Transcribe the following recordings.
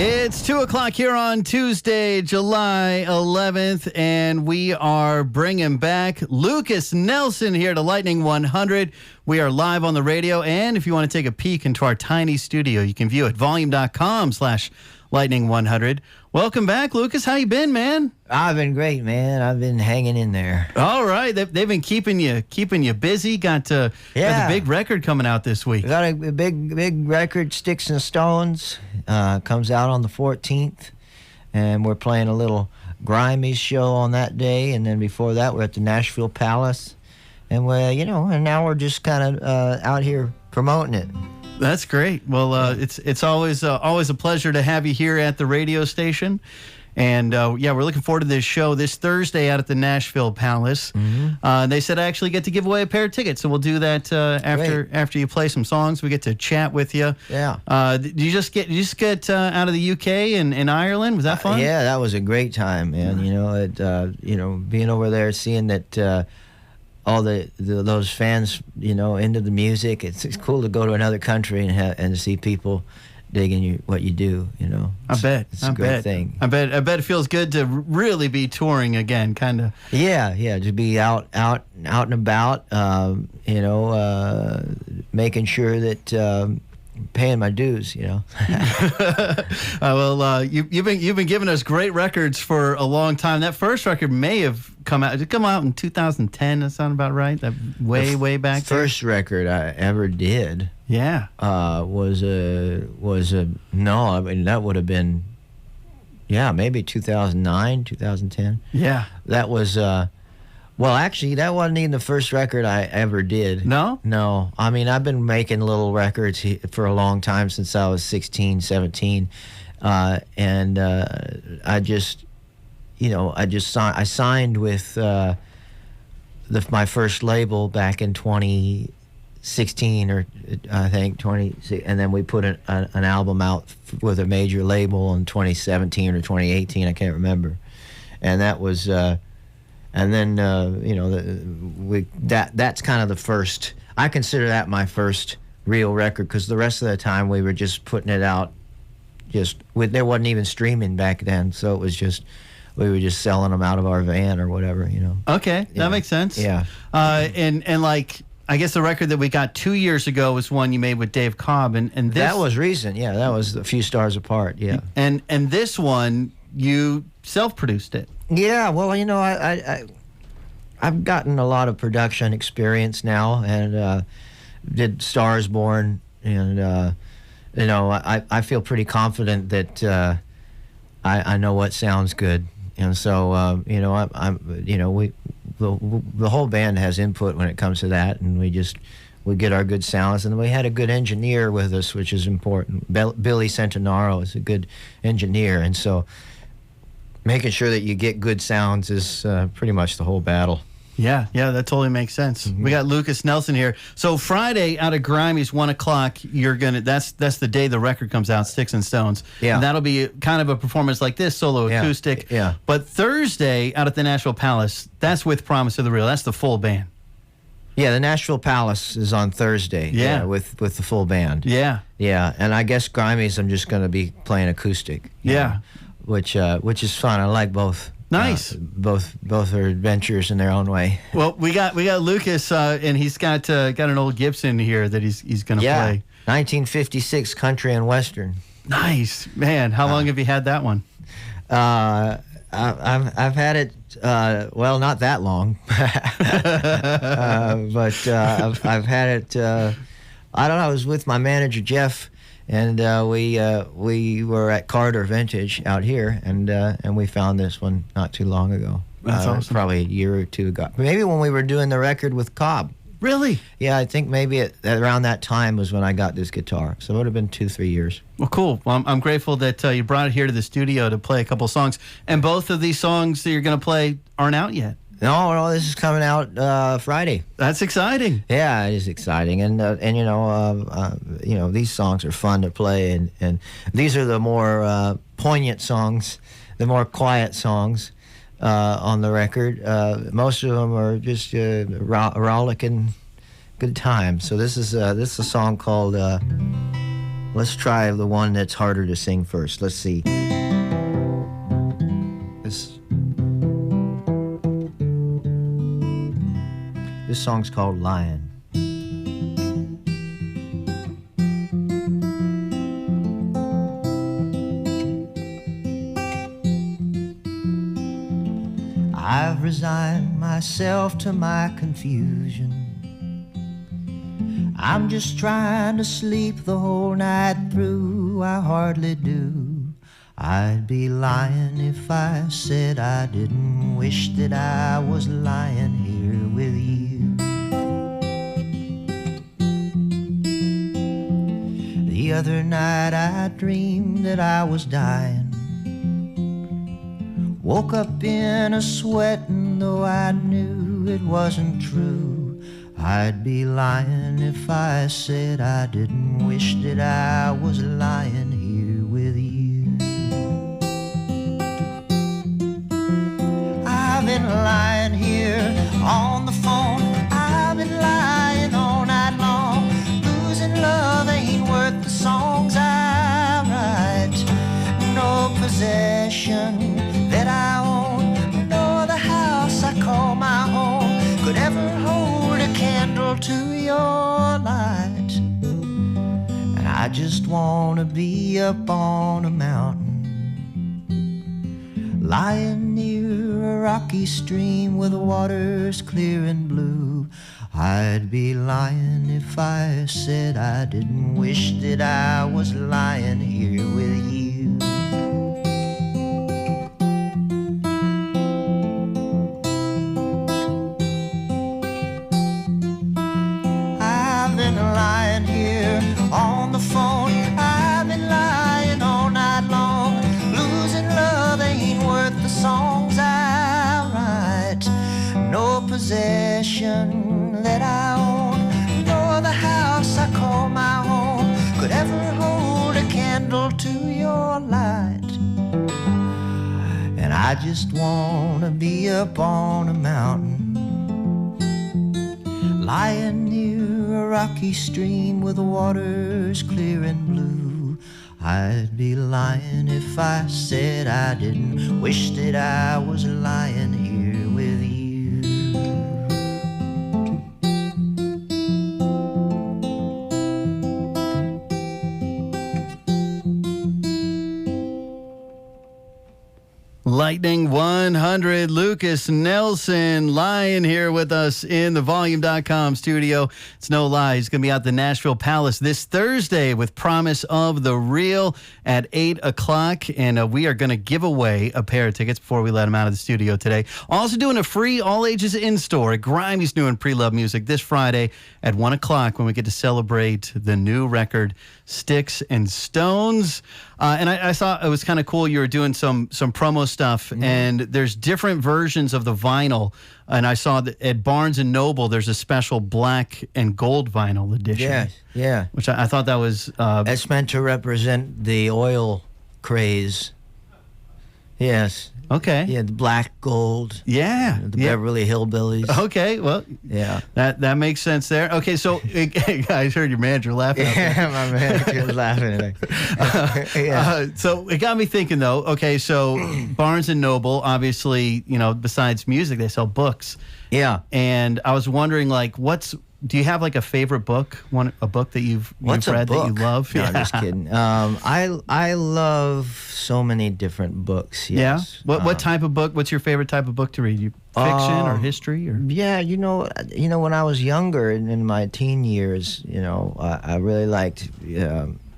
It's 2 o'clock here on Tuesday, July 11th, and we are bringing back Lukas Nelson here to Lightning 100. We are live on the radio, and if you want to take a peek into our tiny studio, you can view it, volume.com/Lightning 100. Welcome back, Lukas. How you been, man? I've been great, man. I've been hanging in there. All right. They've been keeping you busy. Got the big record coming out this week. We got a big record, Sticks and Stones. Comes out on the 14th, and we're playing a little grimy show on that day, and then before that we're at the Nashville Palace, and and now we're just kind of out here promoting it. That's great. Well, it's always a pleasure to have you here at the radio station. And, we're looking forward to this show this Thursday out at the Nashville Palace. Mm-hmm. They said I actually get to give away a pair of tickets, so we'll do that after you play some songs. We get to chat with you. Yeah. Did you just get out of the UK and Ireland? Was that fun? Yeah, that was a great time, man. Being over there, seeing that all those fans, into the music. It's cool to go to another country and to see people digging what you do. I bet it's a great thing. I bet it feels good to really be touring again, kind of. Yeah, to be out and about. Making sure that. Paying my dues, Well, you've been giving us great records for a long time. That first record may have come out. Did it come out in 2010? That sound about right? That way back. First record I ever did. Yeah. Was a no. I mean that would have been, maybe 2009, 2010. Yeah. That was. Well, actually, that wasn't even the first record I ever did. No? No. I mean, I've been making little records for a long time, since I was 16, 17. I signed with my first label back in 2016, or I think 20, and then we put an album out with a major label in 2017 or 2018, I can't remember. And that was... And then that's kind of the first. I consider that my first real record, because the rest of the time we were just putting it out. There wasn't even streaming back then, so it was just we were just selling them out of our van or whatever. Okay, that makes sense. Yeah. And like, I guess the record that we got 2 years ago was one you made with Dave Cobb, and this, that was recent. Yeah, that was A Few Stars Apart. Yeah. And this one you self-produced it. Yeah, well, I've gotten a lot of production experience now, and did Stars Born, and I feel pretty confident that I know what sounds good, and so the whole band has input when it comes to that, and we get our good sounds, and we had a good engineer with us, which is important. Billy Centenaro is a good engineer, and so. Making sure that you get good sounds is pretty much the whole battle. Yeah, that totally makes sense. Mm-hmm. We got Lukas Nelson here. So Friday out of Grimey's 1 o'clock, that's the day the record comes out, Sticks and Stones. Yeah. And that'll be kind of a performance like this, solo acoustic. Yeah. But Thursday out at the Nashville Palace, that's with Promise of the Real. That's the full band. Yeah, the Nashville Palace is on Thursday. Yeah. With the full band. Yeah. Yeah, and I guess Grimey's I'm just going to be playing acoustic. Yeah. Which is fun. I like both. Nice. Both are adventures in their own way. Well, we got Lukas, and he's got an old Gibson here that he's going to play. 1956 country and western. Nice, man. How long have you had that one? I've had it. Not that long, but I've had it. I don't know. I was with my manager Jeff. And we were at Carter Vintage out here, and we found this one not too long ago. That's awesome. Probably a year or two ago. Maybe when we were doing the record with Cobb. Really? Yeah, I think maybe around that time was when I got this guitar. So it would have been 2-3 years. Well, cool. Well, I'm grateful that you brought it here to the studio to play a couple songs. And both of these songs that you're going to play aren't out yet. No, this is coming out Friday. That's exciting. Yeah, it is exciting, and these songs are fun to play, and these are the more poignant songs, the more quiet songs on the record. Most of them are just rollicking good times. So this is a song called Let's try the one that's harder to sing first. Let's see. This song's called Lion. I've resigned myself to my confusion. I'm just trying to sleep the whole night through. I hardly do. I'd be lying if I said I didn't wish that I was lying here with you. The other night I dreamed that I was dying. Woke up in a sweat, and though I knew it wasn't true, I'd be lying if I said I didn't wish that I was lying here with you. I've been lying here on the phone. I've been lying all night long. Losing love ain't worth the songs I write. No possession that I own, nor the house I call my home, could ever hold a candle to your light. And I just wanna be up on a mountain, lying near a rocky stream where the water's clear and blue. I'd be lying if I said I didn't wish that I was lying here with you. Lying here on the phone. I've been lying all night long. Losing love ain't worth the songs I write. No possession that I own, nor the house I call my home, could ever hold a candle to your light. And I just wanna be up on a mountain, lying near a rocky stream where the water's clear and blue. I'd be lying if I said I didn't wish that I was lying here with you. Lightning 100, Lukas Nelson, lying here with us in the Volume.com studio. It's no lie. He's going to be at the Nashville Palace this Thursday with Promise of the Real at 8 o'clock. And we are going to give away a pair of tickets before we let him out of the studio today. Also doing a free all ages in-store at Grimey's New and Pre-Love Music this Friday at 1 o'clock when we get to celebrate the new record, Sticks and Stones. And I thought it was kind of cool. You were doing some promo stuff, and there's different versions of the vinyl. And I saw that at Barnes & Noble, there's a special black and gold vinyl edition. Yes, yeah. Which I thought that was... It's meant to represent the oil craze. Yes. Okay. Yeah, the black gold. Yeah. The Beverly Hillbillies. Okay, well, yeah, that makes sense there. Okay, so I heard your manager laughing. Yeah, my manager was laughing at me. So it got me thinking, though. Okay, so Barnes and Noble, obviously, besides music, they sell books. Yeah, and I was wondering, like, do you have like a favorite book? A book that you've read that you love? No, just kidding. I love so many different books. Yes. Yeah. What type of book? What's your favorite type of book to read? Fiction or history? Or yeah, when I was younger in my teen years, I really liked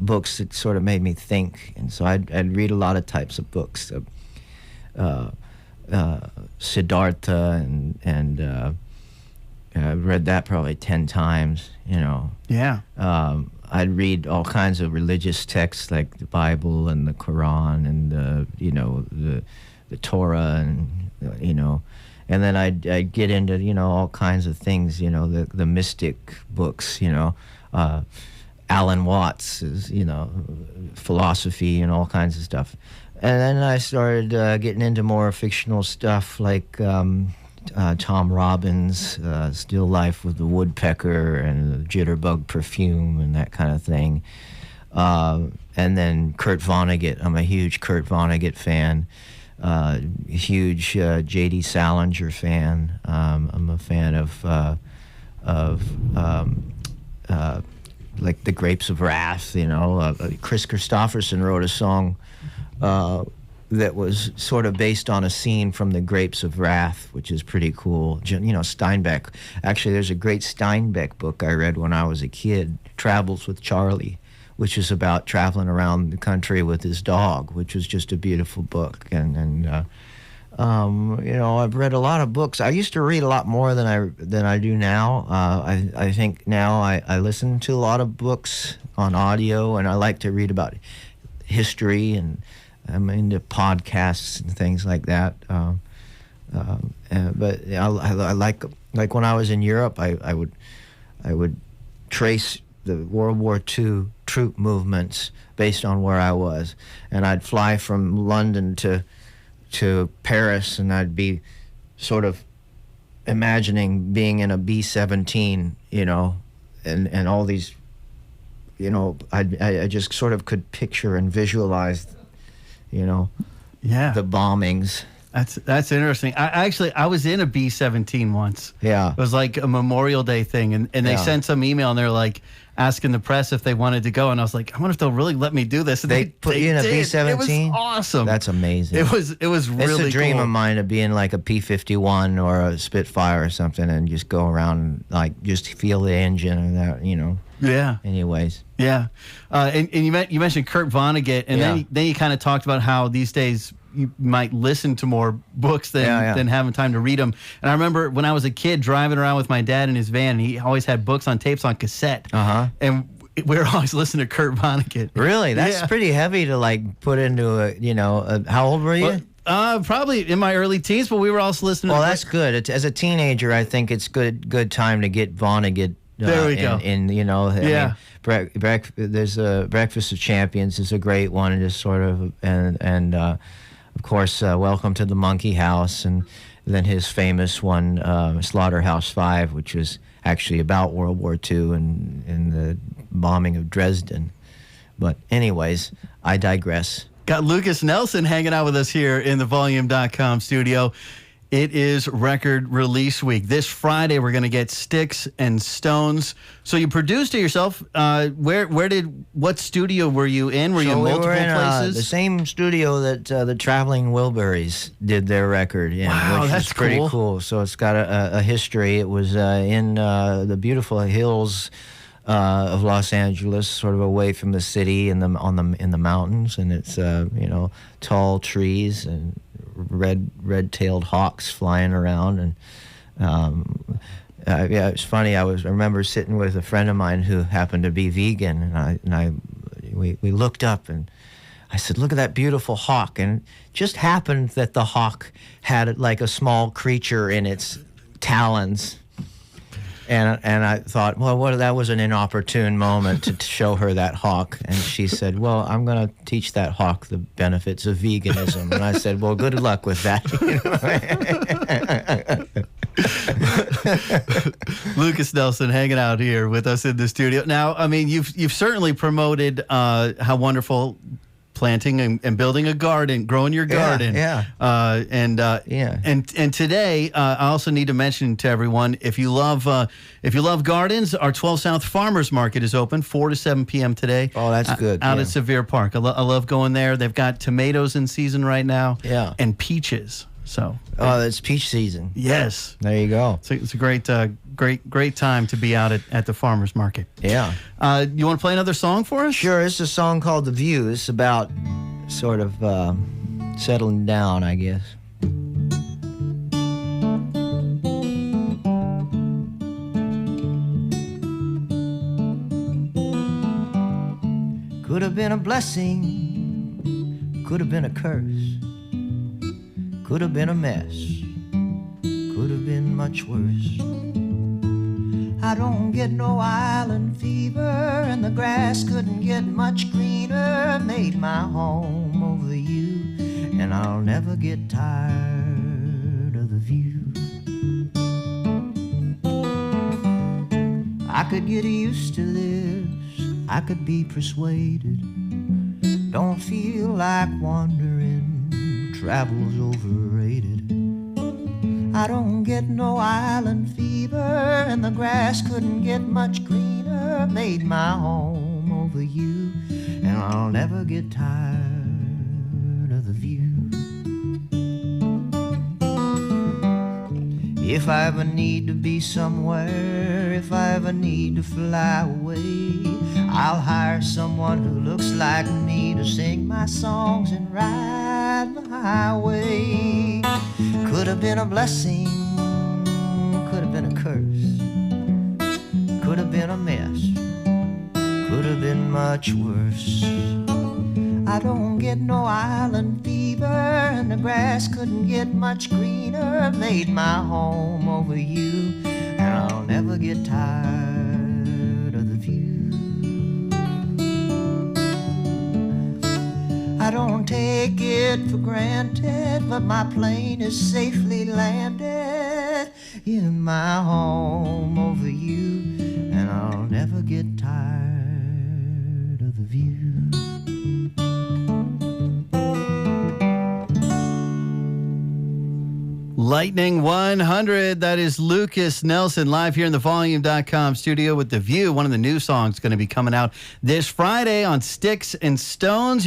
books that sort of made me think, and so I'd read a lot of types of books. Siddhartha and I've read that probably 10 times, Yeah. I'd read all kinds of religious texts like the Bible and the Quran and the Torah and then I'd get into, all kinds of things, the mystic books, Alan Watts is, philosophy and all kinds of stuff. And then I started getting into more fictional stuff like Tom Robbins, Still Life with the Woodpecker and the Jitterbug Perfume and that kind of thing. And then Kurt Vonnegut. I'm a huge Kurt Vonnegut fan. Huge J.D. Salinger fan. I'm a fan of like the Grapes of Wrath. Chris Christopherson wrote a song that was sort of based on a scene from the Grapes of Wrath, which is pretty cool. Steinbeck. Actually, there's a great Steinbeck book I read when I was a kid, Travels with Charlie, which is about traveling around the country with his dog, which was just a beautiful book. And I've read a lot of books. I used to read a lot more than I do now. I think now I listen to a lot of books on audio, and I like to read about history, and I'm into podcasts and things like that. But I like when I was in Europe, I would trace the World War II troop movements based on where I was, and I'd fly from London to Paris, and I'd be sort of imagining being in a B-17, and all these, I just sort of could picture and visualize, the bombings. That's interesting. I was in a B-17 once. Yeah. It was like a Memorial Day thing, and they sent some email, and they're like asking the press if they wanted to go, and I was like, I wonder if they'll really let me do this. And they put you in a B-17? It was awesome. That's amazing. It was really It's a dream cool. of mine to be in like a P-51 or a Spitfire or something and just go around and like just feel the engine and that, Yeah. Anyways. Yeah. And you mentioned Kurt Vonnegut, and then you kind of talked about how these days you might listen to more books than having time to read them. And I remember when I was a kid driving around with my dad in his van, and he always had books on tapes on cassette. And we were always listening to Kurt Vonnegut. Really? That's pretty heavy to like put into how old were you? Probably in my early teens, but we were also listening Well, to that's good. As a teenager, I think it's good time to get Vonnegut. There we go. There's Breakfast of Champions is a great one, and just sort of and of course Welcome to the Monkey House, and then his famous one Slaughterhouse-Five, which was actually about World War II and the bombing of Dresden. But anyways, I digress. Got Lukas Nelson hanging out with us here in the Volume.com studio. It is record release week. This Friday, we're going to get Sticks and Stones. So you produced it yourself. What studio were you in? Were you in multiple places? The same studio that the Traveling Wilburys did their record in, wow, which that's is pretty cool. So it's got a history. It was in the beautiful hills of Los Angeles, sort of away from the city, in the mountains, and it's tall trees and red-tailed hawks flying around, and it's funny. I remember sitting with a friend of mine who happened to be vegan, and we looked up, and I said, "Look at that beautiful hawk!" And it just happened that the hawk had like a small creature in its talons. And I thought, well, that was an inopportune moment to show her that hawk. And she said, well, I'm going to teach that hawk the benefits of veganism. And I said, well, good luck with that. Lukas Nelson hanging out here with us in the studio. Now, I mean, you've certainly promoted how wonderful planting and building a garden, growing your garden. And today, I also need to mention to everyone, if you love gardens, our 12 South Farmers Market is open 4 to 7 p.m. today. Oh, that's good. Out at Sevier Park. I love going there. They've got tomatoes in season right now. Yeah. And peaches. So. Oh, it's peach season. Yes. There you go. It's a great time to be out at the farmers market. Yeah. You want to play another song for us? Sure. It's a song called "The View." It's about sort of settling down, I guess. Could have been a blessing, could have been a curse. Could have been a mess, could have been much worse. I don't get no island fever, and the grass couldn't get much greener. Made my home over you, and I'll never get tired of the view. I could get used to this I could be persuaded. Don't feel like wandering, travel's overrated. I don't get no island fever, and the grass couldn't get much greener. Made my home over you, and I'll never get tired of the view. If I ever need to be somewhere, if I ever need to fly away, I'll hire someone who looks like me to sing my songs and ride my highway. Could have been a blessing, could have been a curse, could have been a mess, could have been much worse. I don't get no island fever, and the grass couldn't get much greener. Made my home over you, and I'll never get tired of the view. I don't take it for granted, but my plane is safely landed in my home over you, and I'll never get tired of the view. Lightning 100, that is Lukas Nelson live here in the Volume.com studio with The View. One of the new songs going to be coming out this Friday on Sticks and Stones.